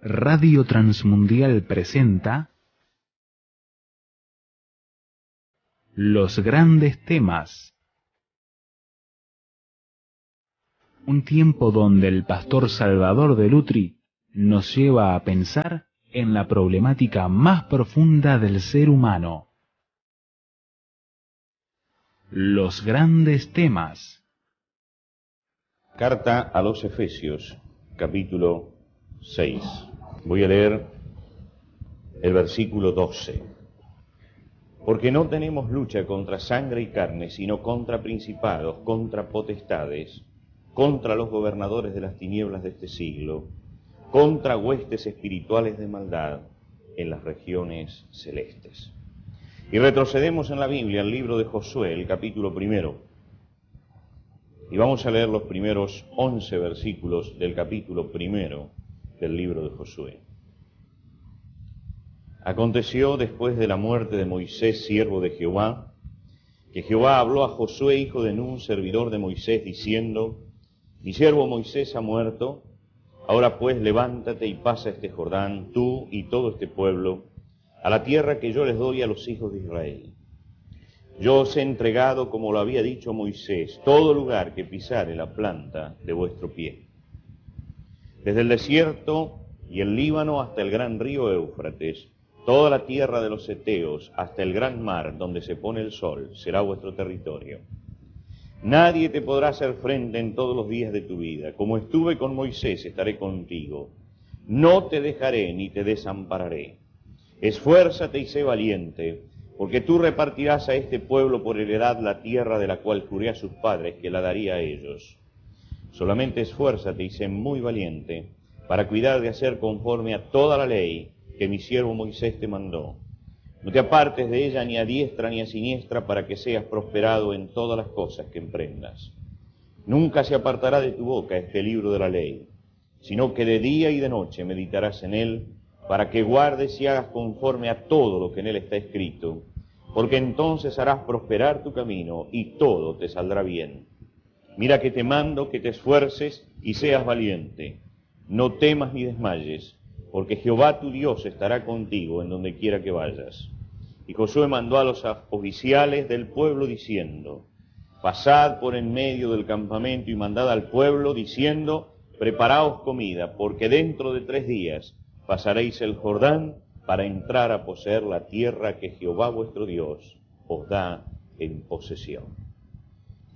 Radio Transmundial presenta Los grandes temas. Un tiempo donde el pastor Salvador de Lutri nos lleva a pensar en la problemática más profunda del ser humano. Los grandes temas. Carta a los Efesios, capítulo 6. Voy a leer el versículo 12. Porque no tenemos lucha contra sangre y carne, sino contra principados, contra potestades, contra los gobernadores de las tinieblas de este siglo, contra huestes espirituales de maldad en las regiones celestes. Y retrocedemos en la Biblia al libro de Josué, el capítulo 1. Y vamos a leer los primeros 11 versículos del capítulo 1 del libro de Josué. Aconteció después de la muerte de Moisés, siervo de Jehová, que Jehová habló a Josué, hijo de Nun, servidor de Moisés, diciendo: Mi siervo Moisés ha muerto, ahora pues levántate y pasa este Jordán, tú y todo este pueblo, a la tierra que yo les doy a los hijos de Israel. Yo os he entregado, como lo había dicho Moisés, todo lugar que pisare la planta de vuestro pie. Desde el desierto y el Líbano hasta el gran río Éufrates, toda la tierra de los heteos, hasta el gran mar donde se pone el sol, será vuestro territorio. Nadie te podrá hacer frente en todos los días de tu vida. Como estuve con Moisés, estaré contigo. No te dejaré ni te desampararé. Esfuérzate y sé valiente, porque tú repartirás a este pueblo por heredad la tierra de la cual juré a sus padres que la daría a ellos. Solamente esfuérzate y sé muy valiente para cuidar de hacer conforme a toda la ley que mi siervo Moisés te mandó. No te apartes de ella ni a diestra ni a siniestra, para que seas prosperado en todas las cosas que emprendas. Nunca se apartará de tu boca este libro de la ley, sino que de día y de noche meditarás en él, para que guardes y hagas conforme a todo lo que en él está escrito, porque entonces harás prosperar tu camino y todo te saldrá bien. Mira que te mando que te esfuerces y seas valiente. No temas ni desmayes, porque Jehová tu Dios estará contigo en donde quiera que vayas. Y Josué mandó a los oficiales del pueblo diciendo: Pasad por en medio del campamento y mandad al pueblo diciendo: Preparaos comida, porque dentro de 3 días pasaréis el Jordán para entrar a poseer la tierra que Jehová vuestro Dios os da en posesión.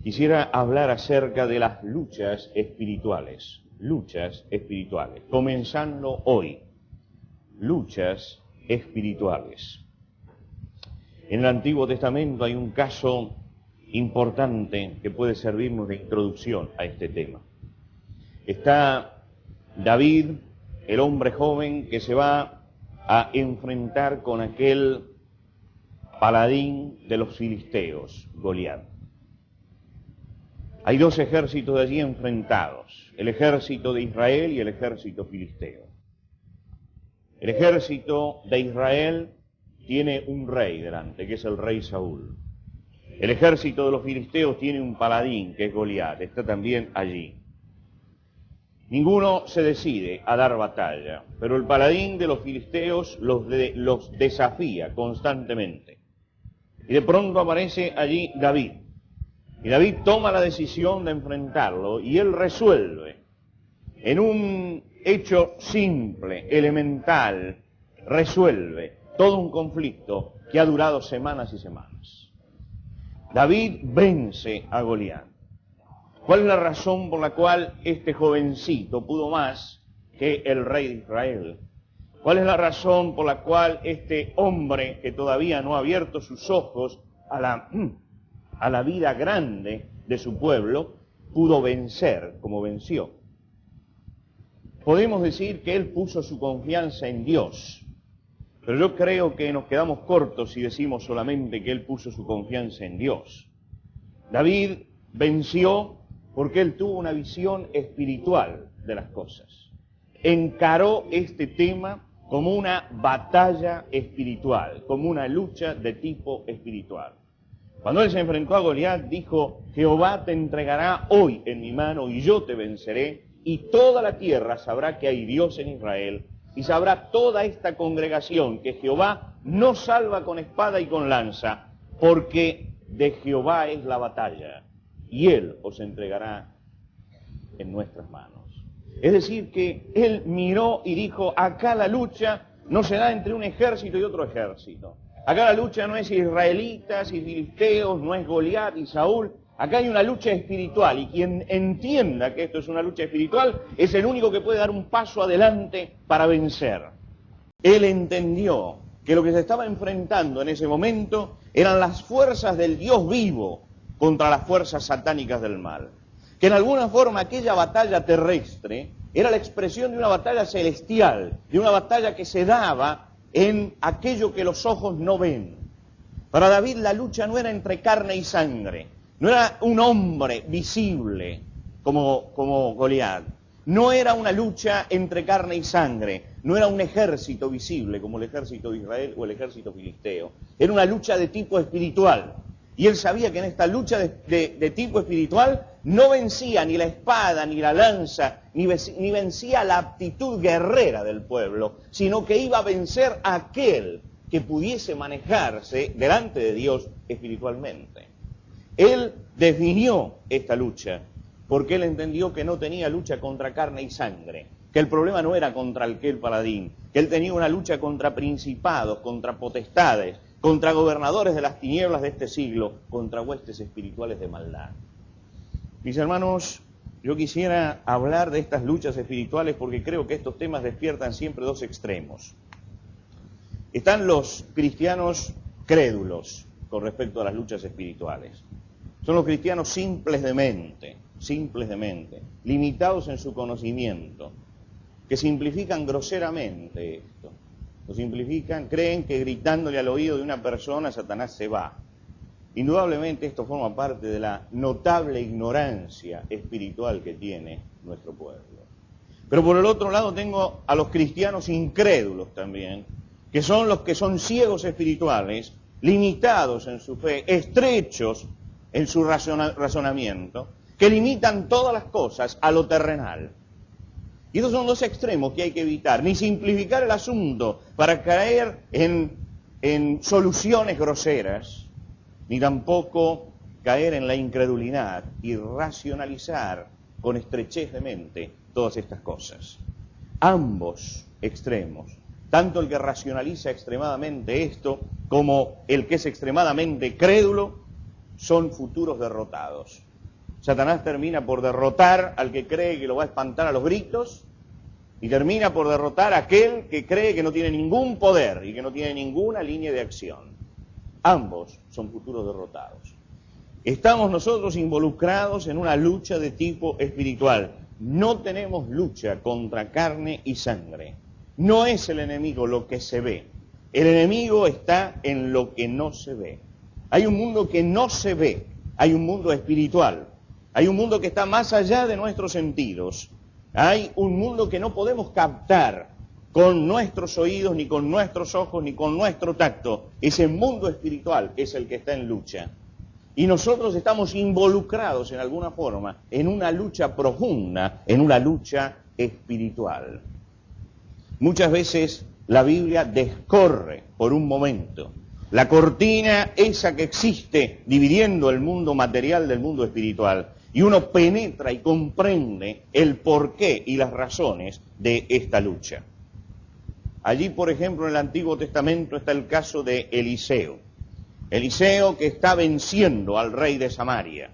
Quisiera hablar acerca de las luchas espirituales, comenzando hoy, luchas espirituales. En el Antiguo Testamento hay un caso importante que puede servirnos de introducción a este tema. Está David, el hombre joven que se va a enfrentar con aquel paladín de los filisteos, Goliat. Hay 2 ejércitos allí enfrentados, el ejército de Israel y el ejército filisteo. El ejército de Israel tiene un rey delante, que es el rey Saúl. El ejército de los filisteos tiene un paladín, que es Goliat, está también allí. Ninguno se decide a dar batalla, pero el paladín de los filisteos los desafía constantemente. Y de pronto aparece allí David. Y David toma la decisión de enfrentarlo y él resuelve en un hecho simple, elemental, resuelve todo un conflicto que ha durado semanas y semanas. David vence a Goliat. ¿Cuál es la razón por la cual este jovencito pudo más que el rey de Israel? ¿Cuál es la razón por la cual este hombre que todavía no ha abierto sus ojos a la vida grande de su pueblo, pudo vencer como venció? Podemos decir que él puso su confianza en Dios, pero yo creo que nos quedamos cortos si decimos solamente que él puso su confianza en Dios. David venció porque él tuvo una visión espiritual de las cosas. Encaró este tema como una batalla espiritual, como una lucha de tipo espiritual. Cuando él se enfrentó a Goliat, dijo: Jehová te entregará hoy en mi mano y yo te venceré, y toda la tierra sabrá que hay Dios en Israel, y sabrá toda esta congregación que Jehová no salva con espada y con lanza, porque de Jehová es la batalla, y Él os entregará en nuestras manos. Es decir, que Él miró y dijo, acá la lucha no se da entre un ejército y otro ejército. Acá la lucha no es israelitas y filisteos, no es Goliat y Saúl. Acá hay una lucha espiritual, y quien entienda que esto es una lucha espiritual es el único que puede dar un paso adelante para vencer. Él entendió que lo que se estaba enfrentando en ese momento eran las fuerzas del Dios vivo contra las fuerzas satánicas del mal. Que en alguna forma aquella batalla terrestre era la expresión de una batalla celestial, de una batalla que se daba en aquello que los ojos no ven. Para David la lucha no era entre carne y sangre, no era un hombre visible como Goliat, no era una lucha entre carne y sangre, no era un ejército visible como el ejército de Israel o el ejército filisteo, era una lucha de tipo espiritual. Y él sabía que en esta lucha de tipo espiritual no vencía ni la espada, ni la lanza, ni vencía la aptitud guerrera del pueblo, sino que iba a vencer a aquel que pudiese manejarse delante de Dios espiritualmente. Él definió esta lucha porque él entendió que no tenía lucha contra carne y sangre, que el problema no era contra aquel paladín, que él tenía una lucha contra principados, contra potestades, contra gobernadores de las tinieblas de este siglo, contra huestes espirituales de maldad. Mis hermanos, yo quisiera hablar de estas luchas espirituales porque creo que estos temas despiertan siempre dos extremos. Están los cristianos crédulos con respecto a las luchas espirituales. Son los cristianos simples de mente, limitados en su conocimiento, que simplifican groseramente esto. Lo simplifican, creen que gritándole al oído de una persona Satanás se va. Indudablemente esto forma parte de la notable ignorancia espiritual que tiene nuestro pueblo. Pero por el otro lado tengo a los cristianos incrédulos también, que son los que son ciegos espirituales, limitados en su fe, estrechos en su razonamiento, que limitan todas las cosas a lo terrenal. Y esos son dos extremos que hay que evitar, ni simplificar el asunto para caer en soluciones groseras, ni tampoco caer en la incredulidad y racionalizar con estrechez de mente todas estas cosas. Ambos extremos, tanto el que racionaliza extremadamente esto como el que es extremadamente crédulo, son futuros derrotados. Satanás termina por derrotar al que cree que lo va a espantar a los gritos y termina por derrotar a aquel que cree que no tiene ningún poder y que no tiene ninguna línea de acción. Ambos son futuros derrotados. Estamos nosotros involucrados en una lucha de tipo espiritual. No tenemos lucha contra carne y sangre. No es el enemigo lo que se ve. El enemigo está en lo que no se ve. Hay un mundo que no se ve. Hay un mundo espiritual. Hay un mundo que está más allá de nuestros sentidos. Hay un mundo que no podemos captar con nuestros oídos, ni con nuestros ojos, ni con nuestro tacto. Ese mundo espiritual es el que está en lucha. Y nosotros estamos involucrados en alguna forma en una lucha profunda, en una lucha espiritual. Muchas veces la Biblia descorre por un momento la cortina esa que existe dividiendo el mundo material del mundo espiritual. Y uno penetra y comprende el porqué y las razones de esta lucha. Allí, por ejemplo, en el Antiguo Testamento está el caso de Eliseo. Eliseo que está venciendo al rey de Samaria,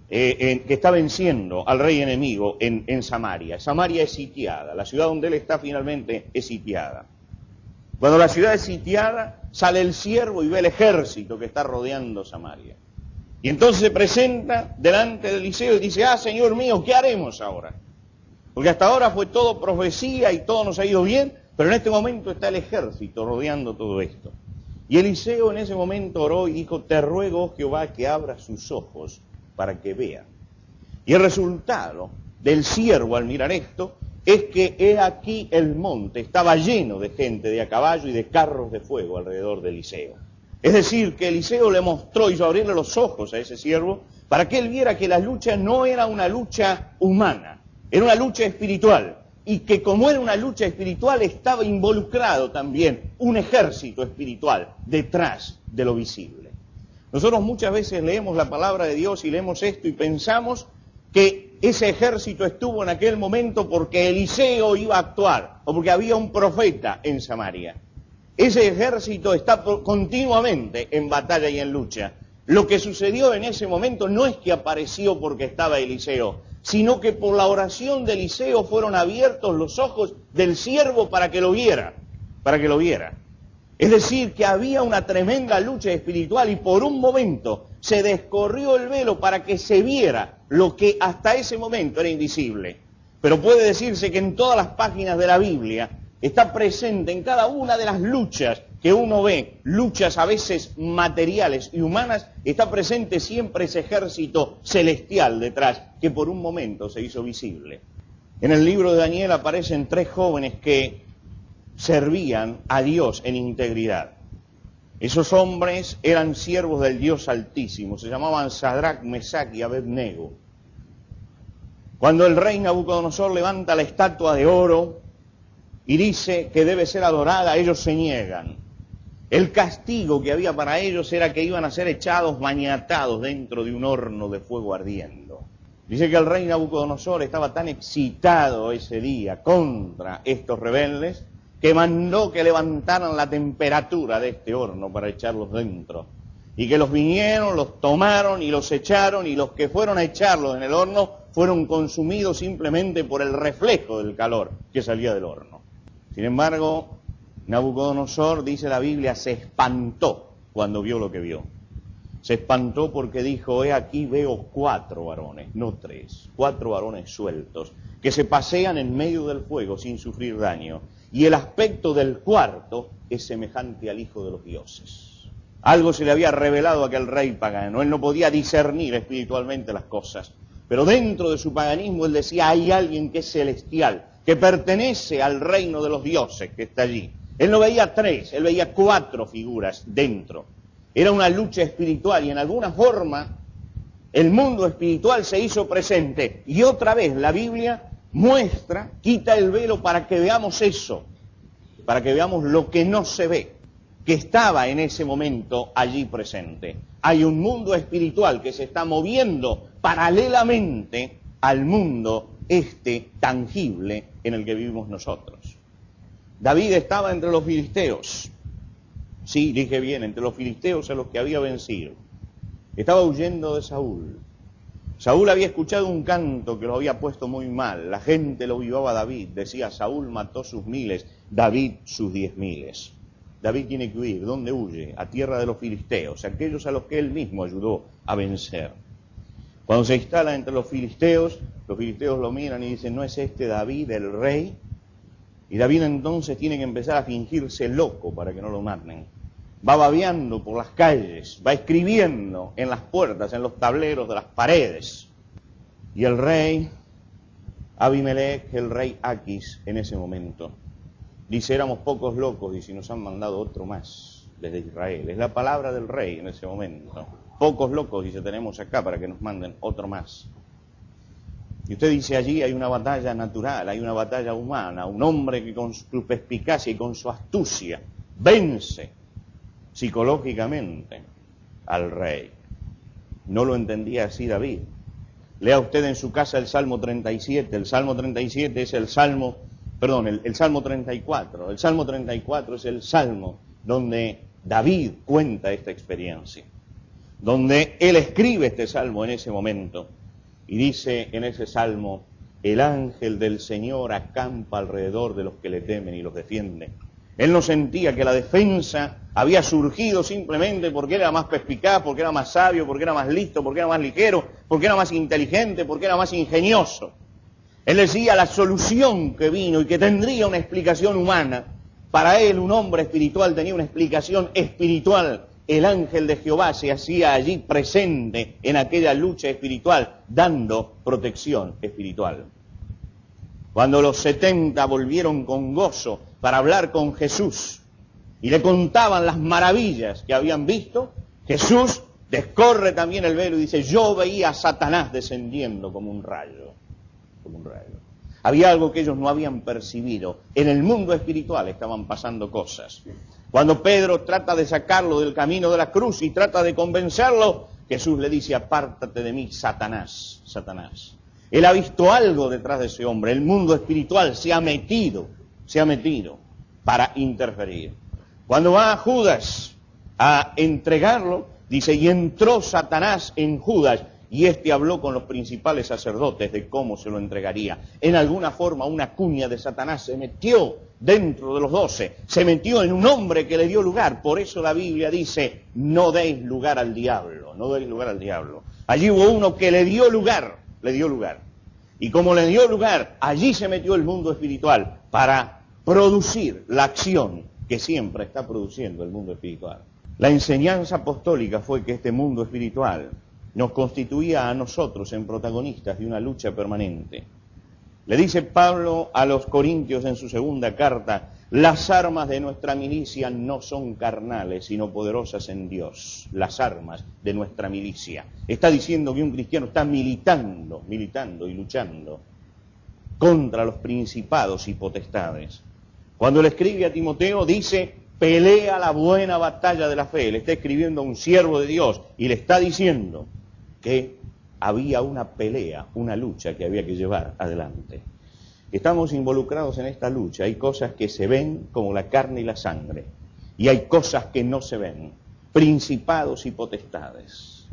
que está venciendo al rey enemigo en Samaria. Samaria es sitiada, la ciudad donde él está finalmente es sitiada. Cuando la ciudad es sitiada, sale el siervo y ve el ejército que está rodeando Samaria. Y entonces se presenta delante de Eliseo y dice, Señor mío, ¿qué haremos ahora? Porque hasta ahora fue todo profecía y todo nos ha ido bien, pero en este momento está el ejército rodeando todo esto. Y Eliseo en ese momento oró y dijo, te ruego, Jehová, que abra sus ojos para que vea. Y el resultado del siervo al mirar esto es que he aquí el monte estaba lleno de gente de a caballo y de carros de fuego alrededor de Eliseo. Es decir, que Eliseo le mostró, hizo abrirle los ojos a ese siervo para que él viera que la lucha no era una lucha humana, era una lucha espiritual, y que como era una lucha espiritual estaba involucrado también un ejército espiritual detrás de lo visible. Nosotros muchas veces leemos la palabra de Dios y leemos esto y pensamos que ese ejército estuvo en aquel momento porque Eliseo iba a actuar o porque había un profeta en Samaria. Ese ejército está continuamente en batalla y en lucha. Lo que sucedió en ese momento no es que apareció porque estaba Eliseo, sino que por la oración de Eliseo fueron abiertos los ojos del siervo para que lo viera, Es decir, que había una tremenda lucha espiritual y por un momento se descorrió el velo para que se viera lo que hasta ese momento era invisible. Pero puede decirse que en todas las páginas de la Biblia está presente en cada una de las luchas que uno ve, luchas a veces materiales y humanas, está presente siempre ese ejército celestial detrás, que por un momento se hizo visible. En el libro de Daniel aparecen 3 jóvenes que servían a Dios en integridad. Esos hombres eran siervos del Dios Altísimo, se llamaban Sadrach, Mesach y Abednego. Cuando el rey Nabucodonosor levanta la estatua de oro y dice que debe ser adorada, ellos se niegan. El castigo que había para ellos era que iban a ser echados, maniatados dentro de un horno de fuego ardiendo. Dice que el rey Nabucodonosor estaba tan excitado ese día contra estos rebeldes que mandó que levantaran la temperatura de este horno para echarlos dentro. Y que los vinieron, los tomaron y los echaron, y los que fueron a echarlos en el horno fueron consumidos simplemente por el reflejo del calor que salía del horno. Sin embargo, Nabucodonosor, dice la Biblia, se espantó cuando vio lo que vio. Se espantó porque dijo, he aquí veo 4 varones, no 3, 4 varones sueltos, que se pasean en medio del fuego sin sufrir daño. Y el aspecto del cuarto es semejante al Hijo de los dioses. Algo se le había revelado a aquel rey pagano, él no podía discernir espiritualmente las cosas. Pero dentro de su paganismo él decía, hay alguien que es celestial, que pertenece al reino de los dioses que está allí. Él no veía 3, él veía 4 figuras dentro. Era una lucha espiritual y en alguna forma el mundo espiritual se hizo presente. Y otra vez la Biblia muestra, quita el velo para que veamos eso, para que veamos lo que no se ve, que estaba en ese momento allí presente. Hay un mundo espiritual que se está moviendo paralelamente al mundo tangible en el que vivimos nosotros. David estaba entre los filisteos. Sí, dije bien, entre los filisteos a los que había vencido. Estaba huyendo de Saúl. Saúl había escuchado un canto que lo había puesto muy mal. La gente lo vivaba a David. Decía, Saúl mató sus 1000, David sus 10.000. David tiene que huir. ¿Dónde huye? A tierra de los filisteos, aquellos a los que él mismo ayudó a vencer. Cuando se instala entre los filisteos lo miran y dicen, ¿no es este David el rey? Y David entonces tiene que empezar a fingirse loco para que no lo maten. Va babeando por las calles, va escribiendo en las puertas, en los tableros de las paredes. Y el rey Abimelech, el rey Aquis, en ese momento, dice, éramos pocos locos y si nos han mandado otro más desde Israel. Es la palabra del rey en ese momento. Pocos locos, dice, tenemos acá para que nos manden otro más. Y usted dice, allí hay una batalla natural, hay una batalla humana, un hombre que con su perspicacia y con su astucia vence psicológicamente al rey. No lo entendía así David. Lea usted en su casa el Salmo 37. El Salmo 37 es el Salmo 34. El Salmo 34 es el Salmo donde David cuenta esta experiencia, donde él escribe este Salmo en ese momento. Y dice en ese Salmo, el ángel del Señor acampa alrededor de los que le temen y los defiende. Él no sentía que la defensa había surgido simplemente porque era más perspicaz, porque era más sabio, porque era más listo, porque era más ligero, porque era más inteligente, porque era más ingenioso. Él decía la solución que vino y que tendría una explicación humana. Para él, un hombre espiritual tenía una explicación espiritual. El ángel de Jehová se hacía allí presente en aquella lucha espiritual, dando protección espiritual. Cuando los 70 volvieron con gozo para hablar con Jesús y le contaban las maravillas que habían visto, Jesús descorre también el velo y dice, yo veía a Satanás descendiendo como un rayo. Había algo que ellos no habían percibido. En el mundo espiritual estaban pasando cosas. Cuando Pedro trata de sacarlo del camino de la cruz y trata de convencerlo, Jesús le dice, apártate de mí, Satanás, Satanás. Él ha visto algo detrás de ese hombre. El mundo espiritual se ha metido para interferir. Cuando va a Judas a entregarlo, dice, y entró Satanás en Judas, y éste habló con los principales sacerdotes de cómo se lo entregaría. En alguna forma una cuña de Satanás se metió dentro de los 12, se metió en un hombre que le dio lugar. Por eso la Biblia dice, no deis lugar al diablo, no deis lugar al diablo. Allí hubo uno que le dio lugar. Y como le dio lugar, allí se metió el mundo espiritual para producir la acción que siempre está produciendo el mundo espiritual. La enseñanza apostólica fue que este mundo espiritual nos constituía a nosotros en protagonistas de una lucha permanente. Le dice Pablo a los Corintios en su segunda carta, las armas de nuestra milicia no son carnales, sino poderosas en Dios. Las armas de nuestra milicia. Está diciendo que un cristiano está militando y luchando contra los principados y potestades. Cuando le escribe a Timoteo, dice, pelea la buena batalla de la fe. Le está escribiendo a un siervo de Dios y le está diciendo que había una pelea, una lucha que había que llevar adelante. Estamos involucrados en esta lucha. Hay cosas que se ven como la carne y la sangre, y hay cosas que no se ven, principados y potestades.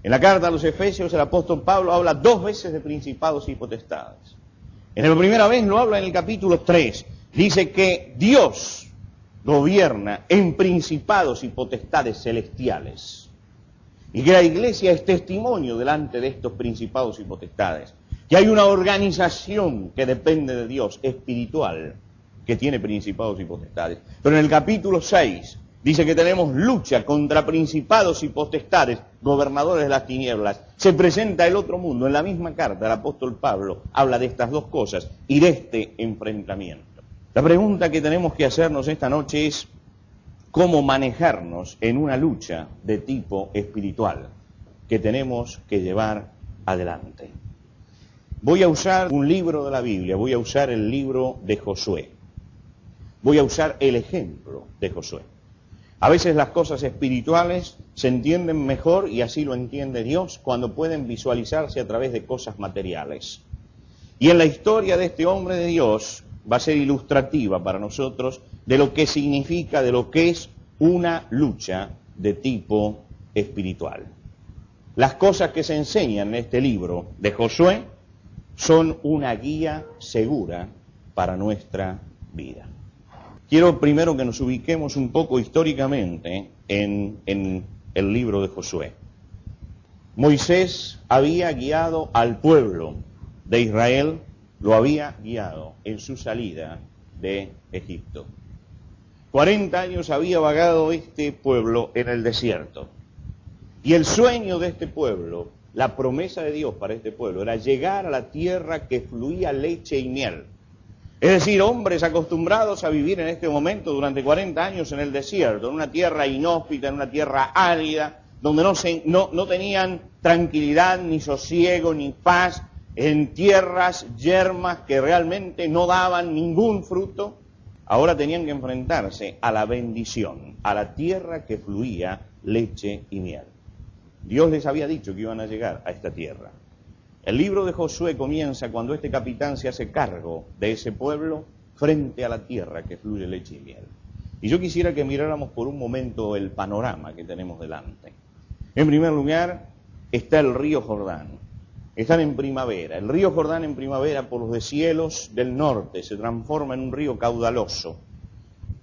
En la carta a los Efesios el apóstol Pablo habla 2 veces de principados y potestades. En la primera vez lo habla en el capítulo 3. Dice que Dios gobierna en principados y potestades celestiales. Y que la iglesia es testimonio delante de estos principados y potestades. Que hay una organización que depende de Dios, espiritual, que tiene principados y potestades. Pero en el capítulo 6 dice que tenemos lucha contra principados y potestades, gobernadores de las tinieblas. Se presenta el otro mundo. En la misma carta el apóstol Pablo habla de estas 2 cosas y de este enfrentamiento. La pregunta que tenemos que hacernos esta noche es, cómo manejarnos en una lucha de tipo espiritual que tenemos que llevar adelante. Voy a usar un libro de la Biblia, voy a usar el libro de Josué. Voy a usar el ejemplo de Josué. A veces las cosas espirituales se entienden mejor, y así lo entiende Dios, cuando pueden visualizarse a través de cosas materiales. Y en la historia de este hombre de Dios va a ser ilustrativa para nosotros de lo que significa, de lo que es una lucha de tipo espiritual. Las cosas que se enseñan en este libro de Josué son una guía segura para nuestra vida. Quiero primero que nos ubiquemos un poco históricamente en el libro de Josué. Moisés había guiado al pueblo de Israel, lo había guiado en su salida de Egipto. 40 años había vagado este pueblo en el desierto. Y el sueño de este pueblo, la promesa de Dios para este pueblo, era llegar a la tierra que fluía leche y miel. Es decir, hombres acostumbrados a vivir en este momento durante 40 años en el desierto, en una tierra inhóspita, en una tierra árida, donde no tenían tranquilidad, ni sosiego, ni paz, en tierras yermas que realmente no daban ningún fruto. Ahora tenían que enfrentarse a la bendición, a la tierra que fluía leche y miel. Dios les había dicho que iban a llegar a esta tierra. El libro de Josué comienza cuando este capitán se hace cargo de ese pueblo frente a la tierra que fluye leche y miel. Y yo quisiera que miráramos por un momento el panorama que tenemos delante. En primer lugar está el río Jordán. Están en primavera. El río Jordán en primavera, por los deshielos del norte, se transforma en un río caudaloso.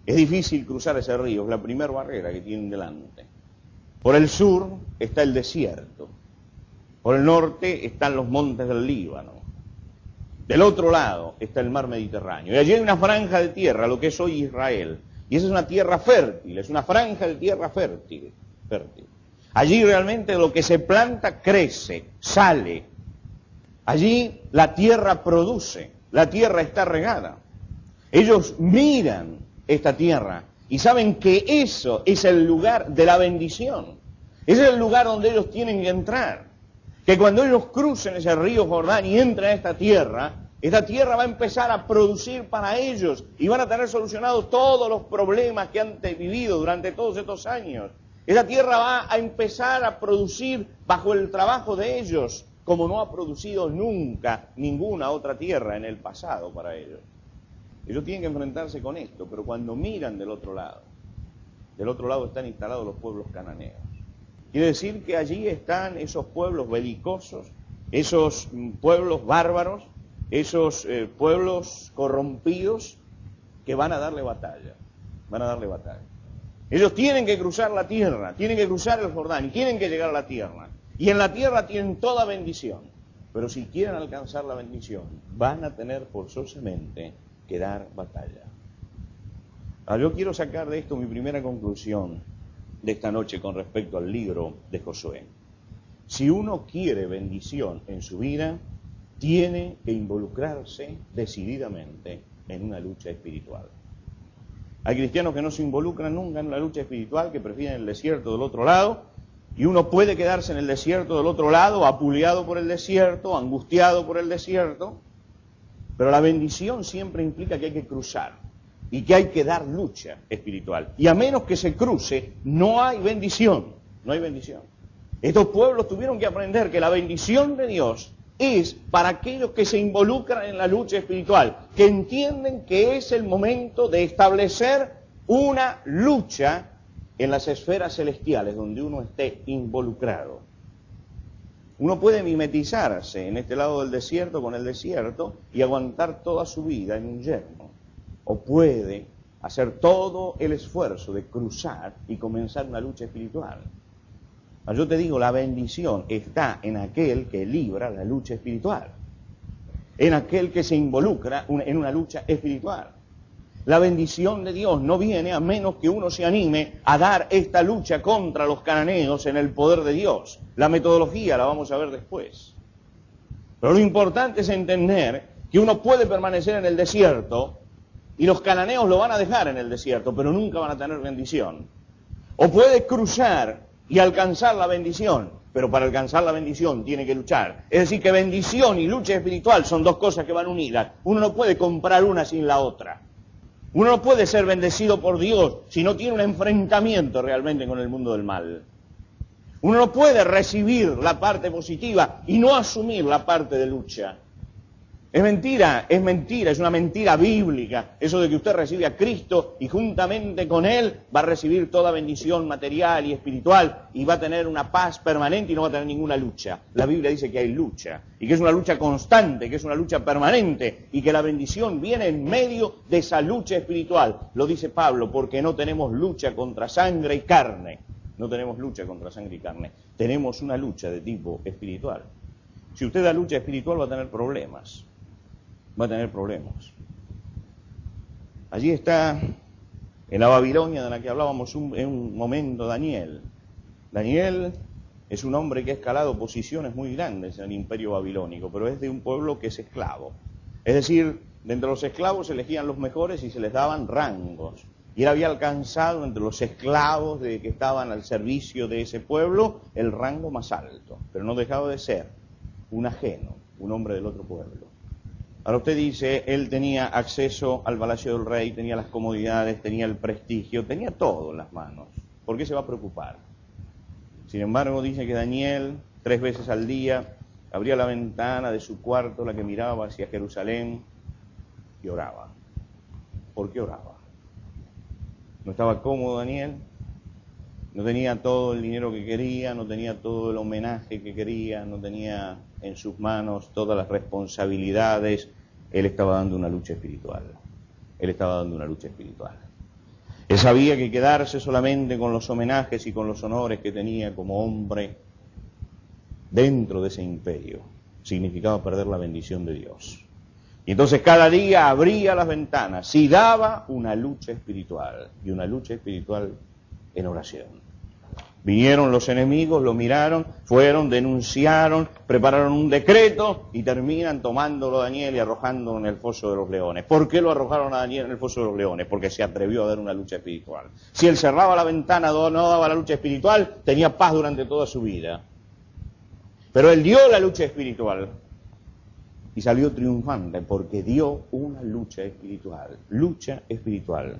Es difícil cruzar ese río, es la primera barrera que tienen delante. Por el sur está el desierto. Por el norte están los montes del Líbano. Del otro lado está el mar Mediterráneo. Y allí hay una franja de tierra, lo que es hoy Israel. Y esa es una tierra fértil, es una franja de tierra fértil. Allí realmente lo que se planta crece, sale. Allí la tierra produce, la tierra está regada. Ellos miran esta tierra y saben que eso es el lugar de la bendición. Ese es el lugar donde ellos tienen que entrar. Que cuando ellos crucen ese río Jordán y entren a esta tierra, Esta tierra va a empezar a producir para ellos y van a tener solucionados todos los problemas que han vivido durante todos estos años. Esta tierra va a empezar a producir bajo el trabajo de ellos, como no ha producido nunca ninguna otra tierra en el pasado para ellos. Ellos tienen que enfrentarse con esto, pero cuando miran del otro lado están instalados los pueblos cananeos. Quiere decir que allí están esos pueblos belicosos, esos pueblos bárbaros, esos pueblos corrompidos que van a darle batalla. Ellos tienen que cruzar la tierra, tienen que cruzar el Jordán y tienen que llegar a la tierra. Y en la tierra tienen toda bendición. Pero si quieren alcanzar la bendición, van a tener forzosamente que dar batalla. Ahora, yo quiero sacar de esto mi primera conclusión de esta noche con respecto al libro de Josué. Si uno quiere bendición en su vida, tiene que involucrarse decididamente en una lucha espiritual. Hay cristianos que no se involucran nunca en la lucha espiritual, que prefieren el desierto del otro lado, y uno puede quedarse en el desierto del otro lado, apuleado por el desierto, angustiado por el desierto, pero la bendición siempre implica que hay que cruzar y que hay que dar lucha espiritual. Y a menos que se cruce, no hay bendición, no hay bendición. Estos pueblos tuvieron que aprender que la bendición de Dios es para aquellos que se involucran en la lucha espiritual, que entienden que es el momento de establecer una lucha en las esferas celestiales donde uno esté involucrado. Uno puede mimetizarse en este lado del desierto con el desierto y aguantar toda su vida en un yermo, o puede hacer todo el esfuerzo de cruzar y comenzar una lucha espiritual. Yo te digo, la bendición está en aquel que libra la lucha espiritual, en aquel que se involucra en una lucha espiritual. La bendición de Dios no viene a menos que uno se anime a dar esta lucha contra los cananeos en el poder de Dios. La metodología la vamos a ver después. Pero lo importante es entender que uno puede permanecer en el desierto y los cananeos lo van a dejar en el desierto, pero nunca van a tener bendición. O puede cruzar y alcanzar la bendición, pero para alcanzar la bendición tiene que luchar. Es decir, que bendición y lucha espiritual son dos cosas que van unidas. Uno no puede comprar una sin la otra. Uno no puede ser bendecido por Dios si no tiene un enfrentamiento realmente con el mundo del mal. Uno no puede recibir la parte positiva y no asumir la parte de lucha. Es mentira, es una mentira bíblica, eso de que usted recibe a Cristo y juntamente con Él va a recibir toda bendición material y espiritual y va a tener una paz permanente y no va a tener ninguna lucha. La Biblia dice que hay lucha y que es una lucha constante, que es una lucha permanente y que la bendición viene en medio de esa lucha espiritual. Lo dice Pablo, porque no tenemos lucha contra sangre y carne. No tenemos lucha contra sangre y carne, tenemos una lucha de tipo espiritual. Si usted da lucha espiritual va a tener problemas. Allí está, en la Babilonia de la que hablábamos en un momento, Daniel. Daniel es un hombre que ha escalado posiciones muy grandes en el imperio babilónico, pero es de un pueblo que es esclavo. Es decir, de entre los esclavos se elegían los mejores y se les daban rangos. Y él había alcanzado entre los esclavos que estaban al servicio de ese pueblo el rango más alto, pero no dejaba de ser un ajeno, un hombre del otro pueblo. Ahora usted dice, él tenía acceso al palacio del rey, tenía las comodidades, tenía el prestigio, tenía todo en las manos. ¿Por qué se va a preocupar? Sin embargo, dice que Daniel, 3 veces al día, abría la ventana de su cuarto, la que miraba hacia Jerusalén, y oraba. ¿Por qué oraba? ¿No estaba cómodo Daniel? No tenía todo el dinero que quería, no tenía todo el homenaje que quería, no tenía en sus manos todas las responsabilidades. Él estaba dando una lucha espiritual. Él sabía que quedarse solamente con los homenajes y con los honores que tenía como hombre dentro de ese imperio significaba perder la bendición de Dios. Y entonces cada día abría las ventanas y daba una lucha espiritual, y una lucha espiritual en oración. Vinieron los enemigos, lo miraron, fueron, denunciaron, prepararon un decreto y terminan tomándolo a Daniel y arrojándolo en el foso de los leones. ¿Por qué lo arrojaron a Daniel en el foso de los leones? Porque se atrevió a dar una lucha espiritual. Si él cerraba la ventana, no daba la lucha espiritual, tenía paz durante toda su vida. Pero él dio la lucha espiritual. y salió triunfante porque dio una lucha espiritual. Lucha espiritual.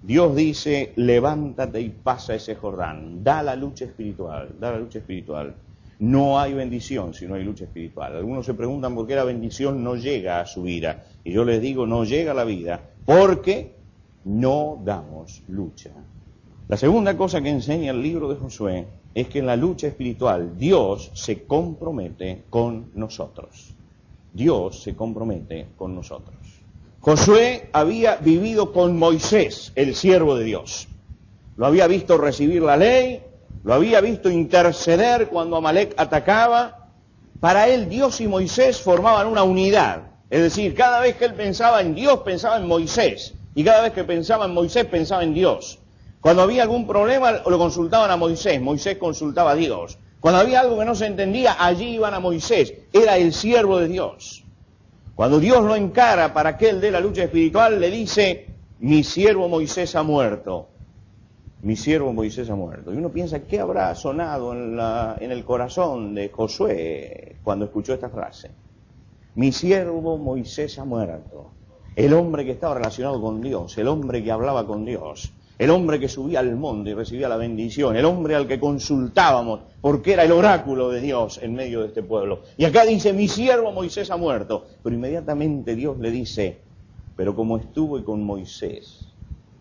Dios dice, levántate y pasa ese Jordán. Da la lucha espiritual, da la lucha espiritual. No hay bendición si no hay lucha espiritual. Algunos se preguntan por qué la bendición no llega a su vida. Y yo les digo, no llega a la vida porque no damos lucha. La segunda cosa que enseña el libro de Josué es que en la lucha espiritual Dios se compromete con nosotros. Dios se compromete con nosotros. Josué había vivido con Moisés, el siervo de Dios. Lo había visto recibir la ley, lo había visto interceder cuando Amalek atacaba. Para él Dios y Moisés formaban una unidad. Es decir, cada vez que él pensaba en Dios, pensaba en Moisés. Y cada vez que pensaba en Moisés, pensaba en Dios. Cuando había algún problema, lo consultaban a Moisés. Moisés consultaba a Dios. Cuando había algo que no se entendía, allí iban a Moisés. Era el siervo de Dios. Cuando Dios lo encara para que él dé la lucha espiritual, le dice, mi siervo Moisés ha muerto. Mi siervo Moisés ha muerto. Y uno piensa, ¿qué habrá sonado en el corazón de Josué cuando escuchó esta frase? Mi siervo Moisés ha muerto. El hombre que estaba relacionado con Dios, el hombre que hablaba con Dios, el hombre que subía al monte y recibía la bendición, el hombre al que consultábamos, porque era el oráculo de Dios en medio de este pueblo. Y acá dice, mi siervo Moisés ha muerto. Pero inmediatamente Dios le dice, pero como estuve con Moisés,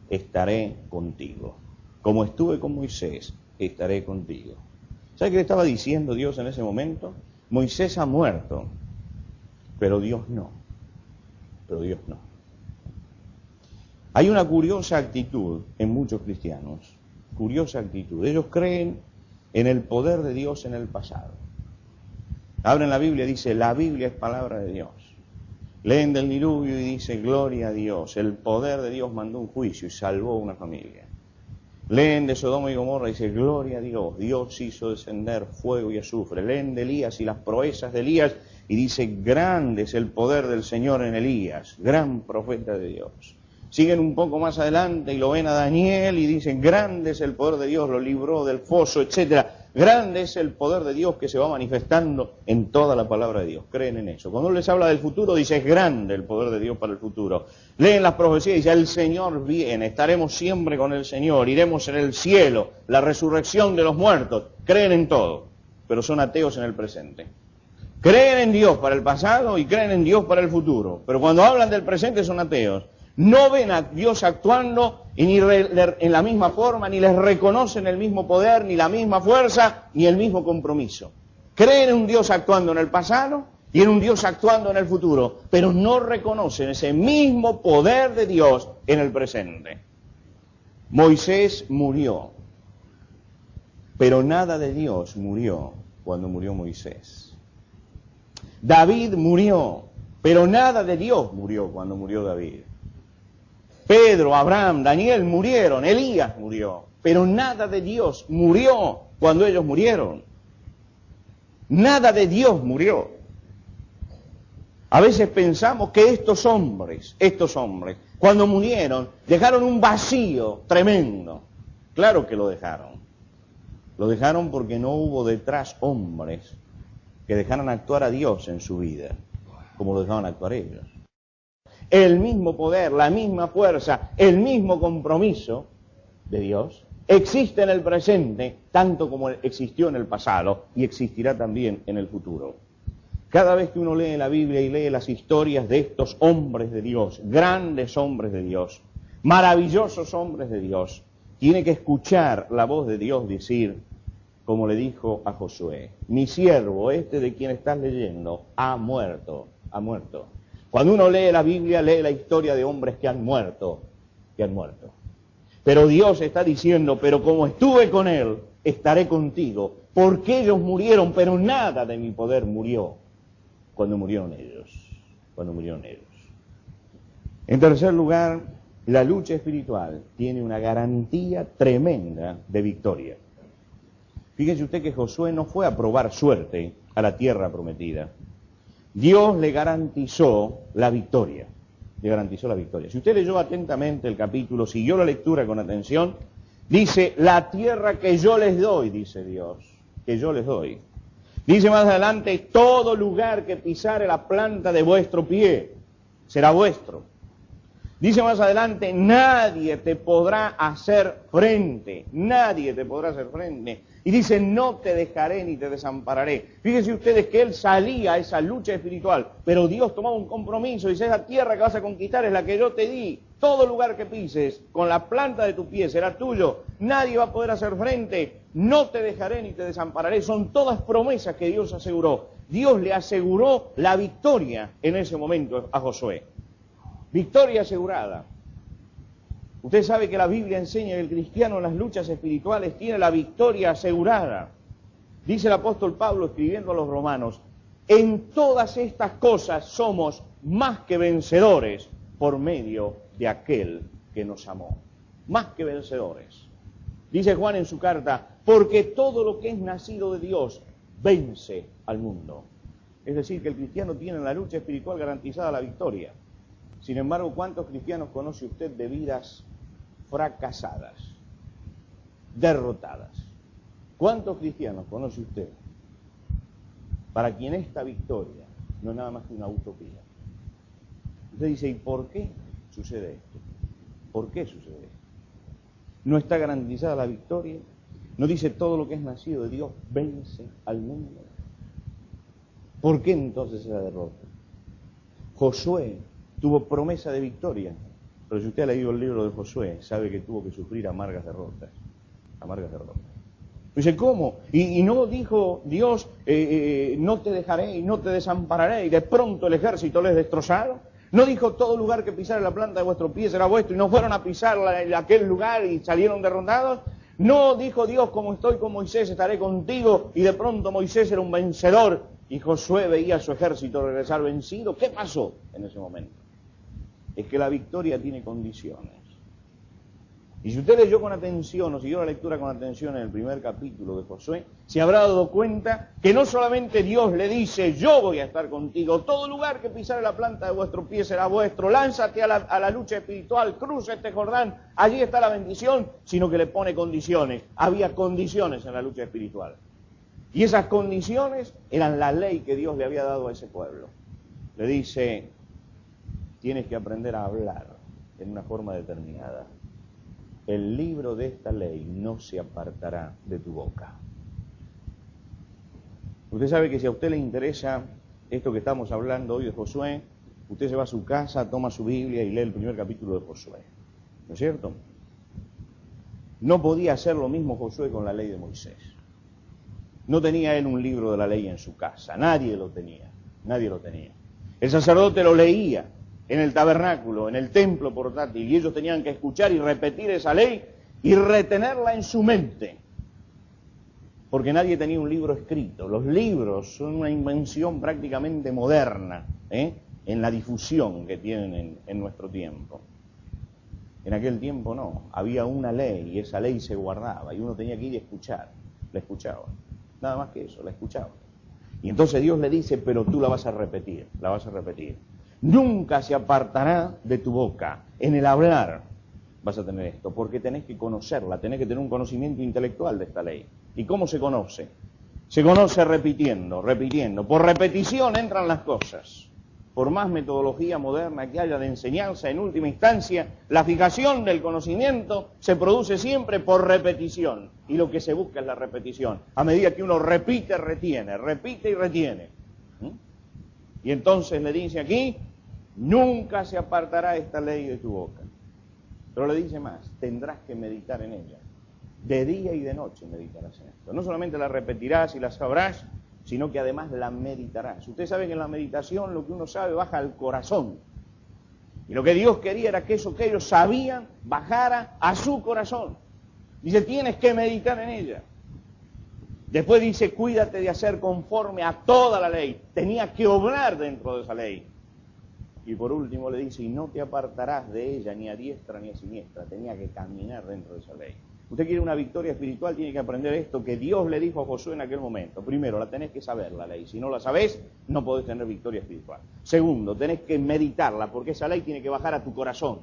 estaré contigo. Como estuve con Moisés, estaré contigo. ¿Sabe qué le estaba diciendo Dios en ese momento? Moisés ha muerto, pero Dios no. Pero Dios no. Hay una curiosa actitud en muchos cristianos, curiosa actitud. Ellos creen en el poder de Dios en el pasado. Abren la Biblia y dice, la Biblia es palabra de Dios. Leen del diluvio y dice, gloria a Dios, el poder de Dios mandó un juicio y salvó una familia. Leen de Sodoma y Gomorra y dice, gloria a Dios, Dios hizo descender fuego y azufre. Leen de Elías y las proezas de Elías y dice, grande es el poder del Señor en Elías, gran profeta de Dios. Siguen un poco más adelante y lo ven a Daniel y dicen, grande es el poder de Dios, lo libró del foso, etc. Grande es el poder de Dios que se va manifestando en toda la palabra de Dios. Creen en eso. Cuando les habla del futuro, dice, es grande el poder de Dios para el futuro. Leen las profecías y dice, el Señor viene, estaremos siempre con el Señor, iremos en el cielo, la resurrección de los muertos. Creen en todo, pero son ateos en el presente. Creen en Dios para el pasado y creen en Dios para el futuro, pero cuando hablan del presente son ateos. No ven a Dios actuando y ni en la misma forma, ni les reconocen el mismo poder, ni la misma fuerza, ni el mismo compromiso. Creen en un Dios actuando en el pasado y en un Dios actuando en el futuro, pero no reconocen ese mismo poder de Dios en el presente. Moisés murió, pero nada de Dios murió cuando murió Moisés. David murió, pero nada de Dios murió cuando murió David. Pedro, Abraham, Daniel murieron, Elías murió, pero nada de Dios murió cuando ellos murieron. Nada de Dios murió. A veces pensamos que estos hombres, cuando murieron, dejaron un vacío tremendo. Claro que lo dejaron. Lo dejaron porque no hubo detrás hombres que dejaran actuar a Dios en su vida, como lo dejaban actuar ellos. El mismo poder, la misma fuerza, el mismo compromiso de Dios existe en el presente, tanto como existió en el pasado y existirá también en el futuro. Cada vez que uno lee la Biblia y lee las historias de estos hombres de Dios, grandes hombres de Dios, maravillosos hombres de Dios, tiene que escuchar la voz de Dios decir, como le dijo a Josué, mi siervo, este de quien estás leyendo, ha muerto, ha muerto. Cuando uno lee la Biblia, lee la historia de hombres que han muerto. Pero Dios está diciendo, pero como estuve con él, estaré contigo. Porque ellos murieron, pero nada de mi poder murió cuando murieron ellos. En tercer lugar, la lucha espiritual tiene una garantía tremenda de victoria. Fíjese usted que Josué no fue a probar suerte a la tierra prometida. Dios le garantizó la victoria. Si usted leyó atentamente el capítulo, siguió la lectura con atención, dice, la tierra que yo les doy, dice Dios, que yo les doy. Dice más adelante, todo lugar que pisare la planta de vuestro pie será vuestro. Dice más adelante, nadie te podrá hacer frente, nadie te podrá hacer frente. Y dice, no te dejaré ni te desampararé. Fíjense ustedes que él salía a esa lucha espiritual, pero Dios tomaba un compromiso, dice, esa tierra que vas a conquistar es la que yo te di. Todo lugar que pises, con la planta de tu pie será tuyo. Nadie va a poder hacer frente, no te dejaré ni te desampararé. Son todas promesas que Dios aseguró. Dios le aseguró la victoria en ese momento a Josué. Victoria asegurada. Usted sabe que la Biblia enseña que el cristiano en las luchas espirituales tiene la victoria asegurada. Dice el apóstol Pablo escribiendo a los romanos, en todas estas cosas somos más que vencedores por medio de aquel que nos amó. Más que vencedores. Dice Juan en su carta, porque todo lo que es nacido de Dios vence al mundo. Es decir, que el cristiano tiene en la lucha espiritual garantizada la victoria. Sin embargo, ¿cuántos cristianos conoce usted de vidas fracasadas, derrotadas? ¿Cuántos cristianos conoce usted para quien esta victoria no es nada más que una utopía? Usted dice, ¿y por qué sucede esto? ¿Por qué sucede esto? ¿No está garantizada la victoria? ¿No dice todo lo que es nacido de Dios vence al mundo? ¿Por qué entonces esa derrota? Josué tuvo promesa de victoria, pero si usted ha leído el libro de Josué, sabe que tuvo que sufrir amargas derrotas. Amargas derrotas. Dice, ¿cómo? Y no dijo Dios, no te dejaré y no te desampararé, y de pronto el ejército les destrozaron. No dijo, todo lugar que pisare la planta de vuestro pie será vuestro, y no fueron a pisar aquel lugar y salieron derrotados. No dijo Dios, como estoy con Moisés, estaré contigo, y de pronto Moisés era un vencedor, y Josué veía a su ejército regresar vencido. ¿Qué pasó en ese momento? Es que la victoria tiene condiciones. Y si usted leyó con atención o siguió la lectura con atención en el primer capítulo de Josué, se habrá dado cuenta que no solamente Dios le dice, yo voy a estar contigo, todo lugar que pisare la planta de vuestro pie será vuestro, lánzate a la lucha espiritual, cruza este Jordán, allí está la bendición, sino que le pone condiciones. Había condiciones en la lucha espiritual. Y esas condiciones eran la ley que Dios le había dado a ese pueblo. Le dice, tienes que aprender a hablar en una forma determinada. El libro de esta ley no se apartará de tu boca. Usted sabe que si a usted le interesa esto que estamos hablando hoy de Josué, usted se va a su casa, toma su Biblia y lee el primer capítulo de Josué. ¿No es cierto? No podía hacer lo mismo Josué con la ley de Moisés. No tenía él un libro de la ley en su casa, nadie lo tenía, nadie lo tenía. El sacerdote lo leía en el tabernáculo, en el templo portátil, y ellos tenían que escuchar y repetir esa ley y retenerla en su mente, porque nadie tenía un libro escrito. Los libros son una invención prácticamente moderna, en la difusión que tienen en nuestro tiempo. En aquel tiempo no, había una ley y esa ley se guardaba y uno tenía que ir a escuchar, la escuchaba, nada más que eso, la escuchaba. Y entonces Dios le dice, pero tú la vas a repetir, la vas a repetir. Nunca se apartará de tu boca. En el hablar vas a tener esto, porque tenés que conocerla, tenés que tener un conocimiento intelectual de esta ley. ¿Y cómo se conoce? Se conoce repitiendo, repitiendo. Por repetición entran las cosas. Por más metodología moderna que haya de enseñanza, en última instancia, la fijación del conocimiento se produce siempre por repetición. Y lo que se busca es la repetición. A medida que uno repite, retiene, repite y retiene. Y entonces le dice aquí, nunca se apartará esta ley de tu boca. Pero le dice más, tendrás que meditar en ella. De día y de noche meditarás en esto. No solamente la repetirás y la sabrás, sino que además la meditarás. Usted sabe que en la meditación lo que uno sabe baja al corazón. Y lo que Dios quería era que eso que ellos sabían bajara a su corazón. Dice, tienes que meditar en ella. Después dice, cuídate de hacer conforme a toda la ley. Tenía que obrar dentro de esa ley. Y por último le dice, y no te apartarás de ella ni a diestra ni a siniestra. Tenía que caminar dentro de esa ley. Usted quiere una victoria espiritual, tiene que aprender esto que Dios le dijo a Josué en aquel momento. Primero, la tenés que saber, la ley. Si no la sabés, no podés tener victoria espiritual. Segundo, tenés que meditarla, porque esa ley tiene que bajar a tu corazón.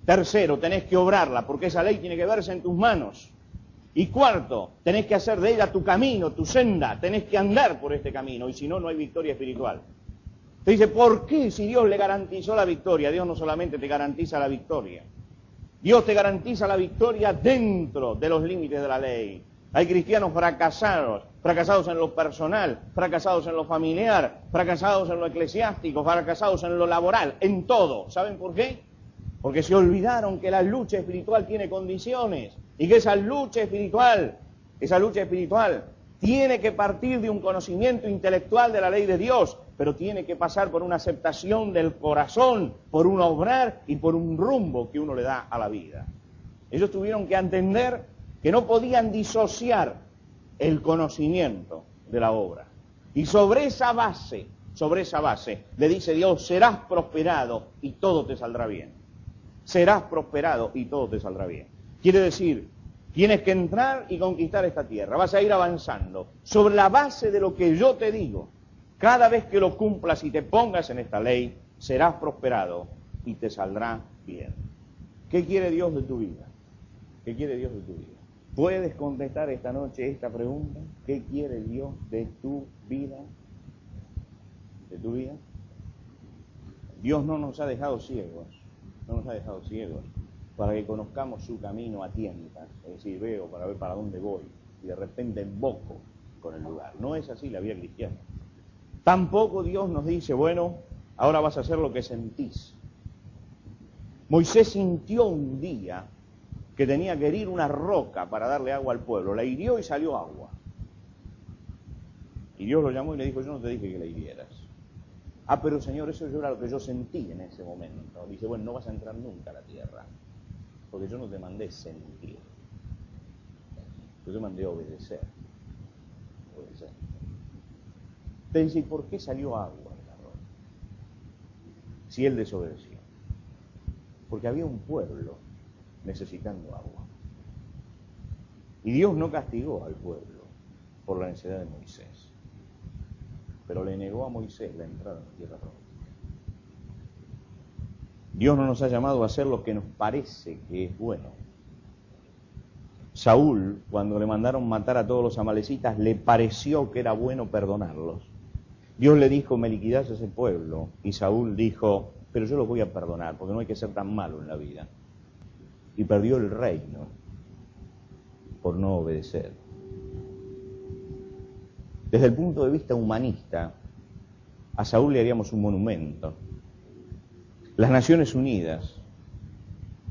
Tercero, tenés que obrarla, porque esa ley tiene que verse en tus manos. Y cuarto, tenés que hacer de ella tu camino, tu senda, tenés que andar por este camino, y si no, no hay victoria espiritual. Te dice, ¿por qué si Dios le garantizó la victoria? Dios no solamente te garantiza la victoria, Dios te garantiza la victoria dentro de los límites de la ley. Hay cristianos fracasados, fracasados en lo personal, fracasados en lo familiar, fracasados en lo eclesiástico, fracasados en lo laboral, en todo. ¿Saben por qué? Porque se olvidaron que la lucha espiritual tiene condiciones y que esa lucha espiritual tiene que partir de un conocimiento intelectual de la ley de Dios, pero tiene que pasar por una aceptación del corazón, por un obrar y por un rumbo que uno le da a la vida. Ellos tuvieron que entender que no podían disociar el conocimiento de la obra. Y sobre esa base, le dice Dios, serás prosperado y todo te saldrá bien. Serás prosperado y todo te saldrá bien. Quiere decir, tienes que entrar y conquistar esta tierra. Vas a ir avanzando sobre la base de lo que yo te digo. Cada vez que lo cumplas y te pongas en esta ley, serás prosperado y te saldrá bien. ¿Qué quiere Dios de tu vida? ¿Qué quiere Dios de tu vida? ¿Puedes contestar esta noche esta pregunta? ¿Qué quiere Dios de tu vida? ¿De tu vida? Dios no nos ha dejado ciegos. No nos ha dejado ciegos para que conozcamos su camino a tientas. Es decir, veo para ver para dónde voy y de repente emboco con el lugar. No es así la vida cristiana. Tampoco Dios nos dice, bueno, ahora vas a hacer lo que sentís. Moisés sintió un día que tenía que herir una roca para darle agua al pueblo. La hirió y salió agua. Y Dios lo llamó y le dijo, yo no te dije que la hirieras. Ah, pero Señor, eso era lo que yo sentí en ese momento. Dice, bueno, no vas a entrar nunca a la tierra, porque yo no te mandé sentir. Yo te mandé obedecer. Obedecer. Te dice, ¿por qué salió agua de la roca? Si él desobedeció. Porque había un pueblo necesitando agua. Y Dios no castigó al pueblo por la necesidad de Moisés, pero le negó a Moisés la entrada en la tierra prometida. Dios no nos ha llamado a hacer lo que nos parece que es bueno. Saúl, cuando le mandaron matar a todos los amalecitas, le pareció que era bueno perdonarlos. Dios le dijo, me liquidás a ese pueblo. Y Saúl dijo, pero yo los voy a perdonar, porque no hay que ser tan malo en la vida. Y perdió el reino por no obedecer. Desde el punto de vista humanista, a Saúl le haríamos un monumento. Las Naciones Unidas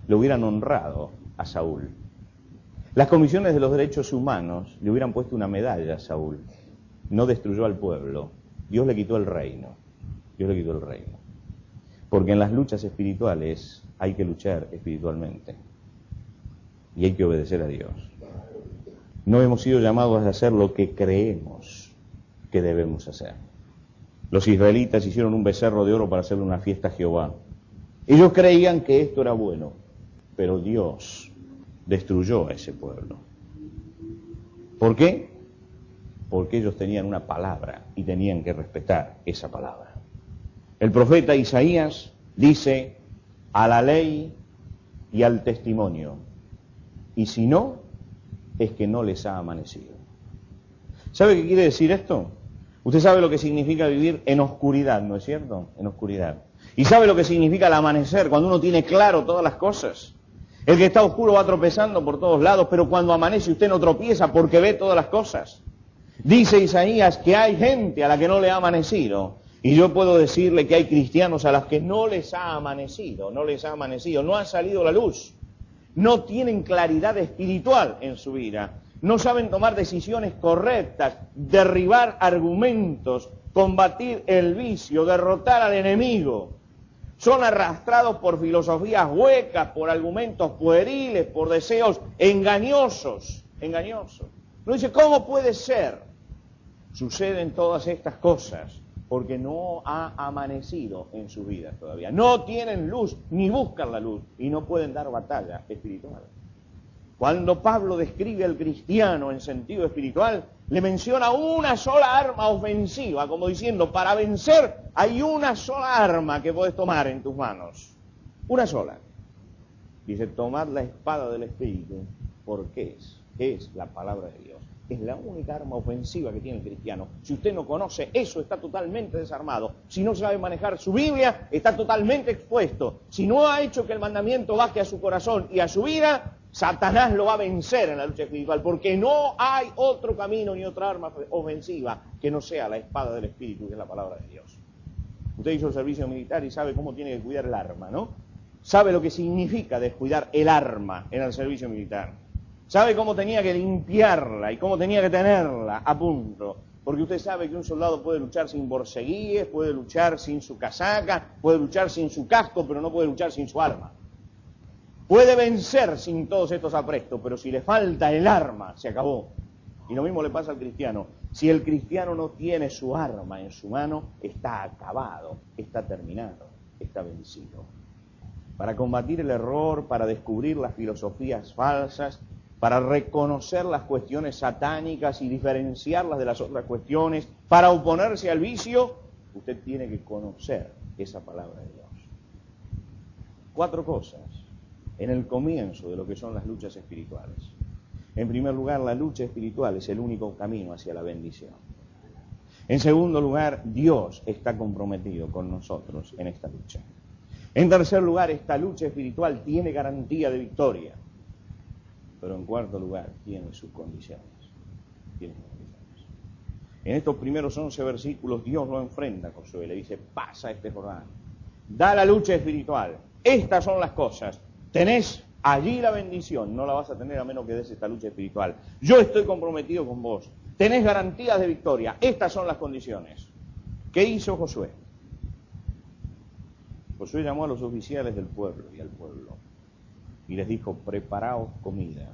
le hubieran honrado a Saúl. Las comisiones de los derechos humanos le hubieran puesto una medalla a Saúl. No destruyó al pueblo. Dios le quitó el reino. Dios le quitó el reino. Porque en las luchas espirituales hay que luchar espiritualmente. Y hay que obedecer a Dios. No hemos sido llamados a hacer lo que creemos que debemos hacer. Los israelitas hicieron un becerro de oro para hacerle una fiesta a Jehová. Ellos creían que esto era bueno, pero Dios destruyó a ese pueblo. ¿Por qué? Porque ellos tenían una palabra y tenían que respetar esa palabra. El profeta Isaías dice, a la ley y al testimonio, y si no, es que no les ha amanecido. ¿Sabe qué quiere decir esto? Usted sabe lo que significa vivir en oscuridad, ¿no es cierto? En oscuridad. Y sabe lo que significa el amanecer, cuando uno tiene claro todas las cosas. El que está oscuro va tropezando por todos lados, pero cuando amanece usted no tropieza porque ve todas las cosas. Dice Isaías que hay gente a la que no le ha amanecido. Y yo puedo decirle que hay cristianos a los que no les ha amanecido, no ha salido la luz. No tienen claridad espiritual en su vida. No saben tomar decisiones correctas, derribar argumentos, combatir el vicio, derrotar al enemigo. Son arrastrados por filosofías huecas, por argumentos pueriles, por deseos engañosos. Uno dice, ¿cómo puede ser? Suceden todas estas cosas porque no ha amanecido en su vida todavía. No tienen luz, ni buscan la luz, y no pueden dar batalla espiritual. Cuando Pablo describe al cristiano en sentido espiritual, le menciona una sola arma ofensiva, como diciendo, para vencer hay una sola arma que puedes tomar en tus manos. Una sola. Dice, tomad la espada del Espíritu. ¿Por qué es? es la palabra de Dios. Es la única arma ofensiva que tiene el cristiano. Si usted no conoce eso, está totalmente desarmado. Si no sabe manejar su Biblia, está totalmente expuesto. Si no ha hecho que el mandamiento baje a su corazón y a su vida, Satanás lo va a vencer en la lucha espiritual, porque no hay otro camino ni otra arma ofensiva que no sea la espada del Espíritu, que es la palabra de Dios. Usted hizo el servicio militar y sabe cómo tiene que cuidar el arma, ¿no? Sabe lo que significa descuidar el arma en el servicio militar. Sabe cómo tenía que limpiarla y cómo tenía que tenerla a punto. Porque usted sabe que un soldado puede luchar sin borceguíes, puede luchar sin su casaca, puede luchar sin su casco, pero no puede luchar sin su arma. Puede vencer sin todos estos aprestos, pero si le falta el arma, se acabó. Y lo mismo le pasa al cristiano. Si el cristiano no tiene su arma en su mano, está acabado, está terminado, está vencido. Para combatir el error, para descubrir las filosofías falsas, para reconocer las cuestiones satánicas y diferenciarlas de las otras cuestiones, para oponerse al vicio, usted tiene que conocer esa palabra de Dios. 4 cosas en el comienzo de lo que son las luchas espirituales. En primer lugar, la lucha espiritual es el único camino hacia la bendición. En segundo lugar, Dios está comprometido con nosotros en esta lucha. En tercer lugar, esta lucha espiritual tiene garantía de victoria. Pero en cuarto lugar, tiene sus condiciones. En estos primeros 11 versículos, Dios lo enfrenta a Josué. Le dice, pasa este Jordán. Da la lucha espiritual. Estas son las cosas. Tenés allí la bendición. No la vas a tener a menos que des esta lucha espiritual. Yo estoy comprometido con vos. Tenés garantías de victoria. Estas son las condiciones. ¿Qué hizo Josué? Josué llamó a los oficiales del pueblo y al pueblo. Y les dijo, preparaos comida,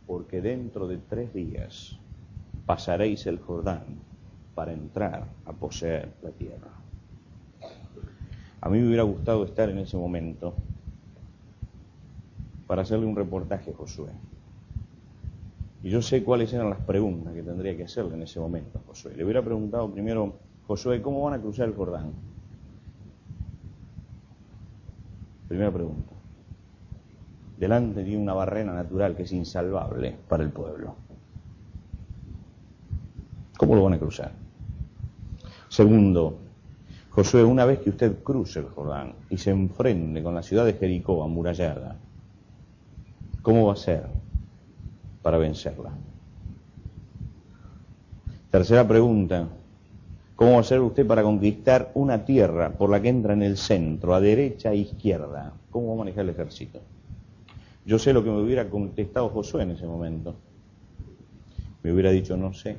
porque dentro de 3 días pasaréis el Jordán para entrar a poseer la tierra. A mí me hubiera gustado estar en ese momento para hacerle un reportaje a Josué. Y yo sé cuáles eran las preguntas que tendría que hacerle en ese momento a Josué. Le hubiera preguntado primero, Josué, ¿cómo van a cruzar el Jordán? Primera pregunta. Delante tiene una barrera natural que es insalvable para el pueblo. ¿Cómo lo van a cruzar? Segundo, Josué, una vez que usted cruce el Jordán y se enfrente con la ciudad de Jericó amurallada, ¿cómo va a ser para vencerla? Tercera pregunta, ¿cómo va a ser usted para conquistar una tierra por la que entra en el centro, a derecha e izquierda? ¿Cómo va a manejar el ejército? Yo sé lo que me hubiera contestado Josué en ese momento. Me hubiera dicho, no sé.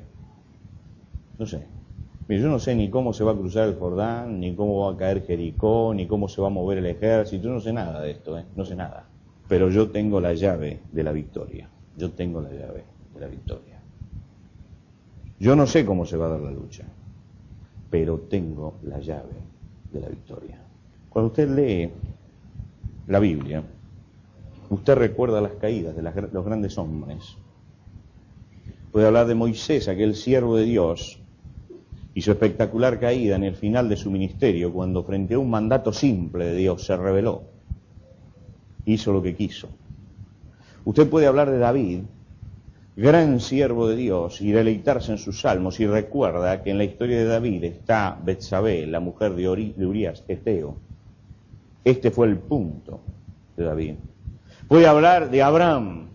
Mire, yo no sé ni cómo se va a cruzar el Jordán, ni cómo va a caer Jericó, ni cómo se va a mover el ejército. Yo no sé nada de esto, no sé nada. Pero yo tengo la llave de la victoria. Yo tengo la llave de la victoria. Yo no sé cómo se va a dar la lucha, pero tengo la llave de la victoria. Cuando usted lee la Biblia, usted recuerda las caídas de los grandes hombres. Puede hablar de Moisés, aquel siervo de Dios, y su espectacular caída en el final de su ministerio, cuando frente a un mandato simple de Dios se rebeló, hizo lo que quiso. Usted puede hablar de David, gran siervo de Dios, y deleitarse en sus salmos, y recuerda que en la historia de David está Betsabé, la mujer de Urías, Eteo. Este fue el punto de David. Puede hablar de Abraham,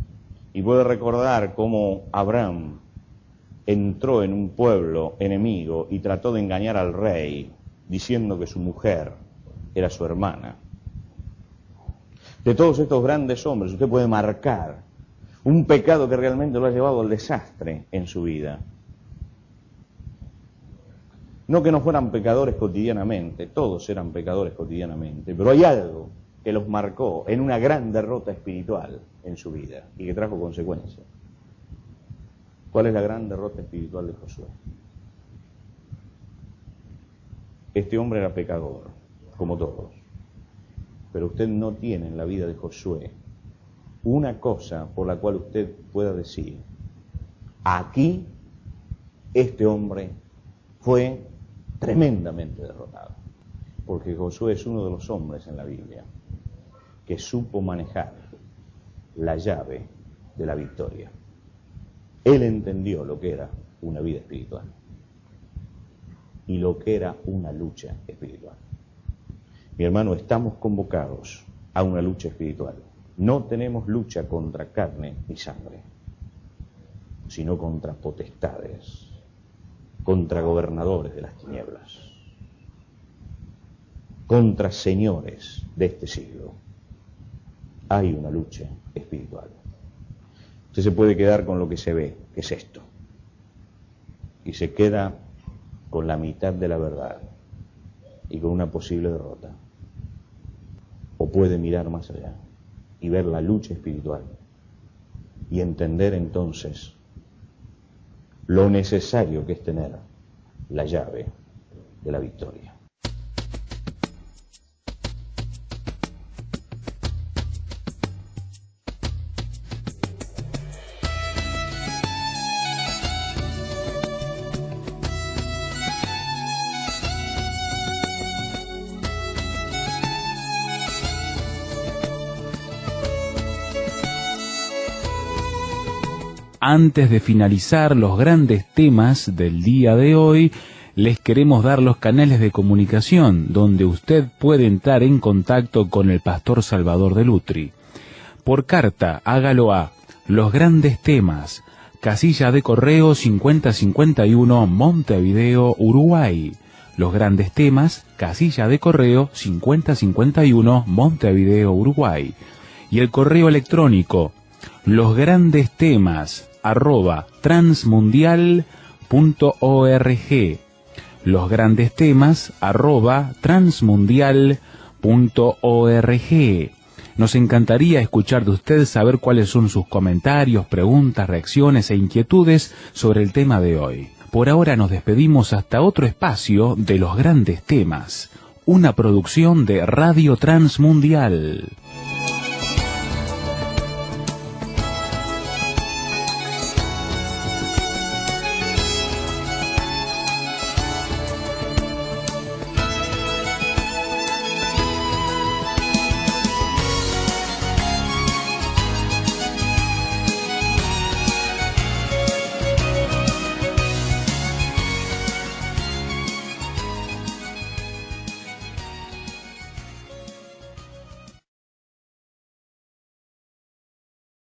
y puede recordar cómo Abraham entró en un pueblo enemigo y trató de engañar al rey, diciendo que su mujer era su hermana. De todos estos grandes hombres, usted puede marcar un pecado que realmente lo ha llevado al desastre en su vida. No que no fueran pecadores cotidianamente, todos eran pecadores cotidianamente, pero hay algo que los marcó en una gran derrota espiritual en su vida y que trajo consecuencias. ¿Cuál es la gran derrota espiritual de Josué? Este hombre era pecador, como todos, pero usted no tiene en la vida de Josué una cosa por la cual usted pueda decir, aquí este hombre fue tremendamente derrotado, porque Josué es uno de los hombres en la Biblia que supo manejar la llave de la victoria. Él entendió lo que era una vida espiritual y lo que era una lucha espiritual. Mi hermano, estamos convocados a una lucha espiritual. No tenemos lucha contra carne ni sangre, sino contra potestades, contra gobernadores de las tinieblas, contra señores de este siglo. Hay una lucha espiritual. Usted se puede quedar con lo que se ve, que es esto, y se queda con la mitad de la verdad y con una posible derrota. O puede mirar más allá y ver la lucha espiritual y entender entonces lo necesario que es tener la llave de la victoria. Antes de finalizar los grandes temas del día de hoy, les queremos dar los canales de comunicación donde usted puede entrar en contacto con el pastor Salvador de Lutri. Por carta, hágalo a Los Grandes Temas, casilla de correo 5051, Montevideo, Uruguay. Los Grandes Temas, casilla de correo 5051, Montevideo, Uruguay. Y el correo electrónico losgrandestemas@transmundial.org. losgrandestemas@transmundial.org. Nos encantaría escuchar de usted, saber cuáles son sus comentarios, preguntas, reacciones e inquietudes sobre el tema de hoy. Por ahora nos despedimos hasta otro espacio de Los Grandes Temas, una producción de Radio Transmundial.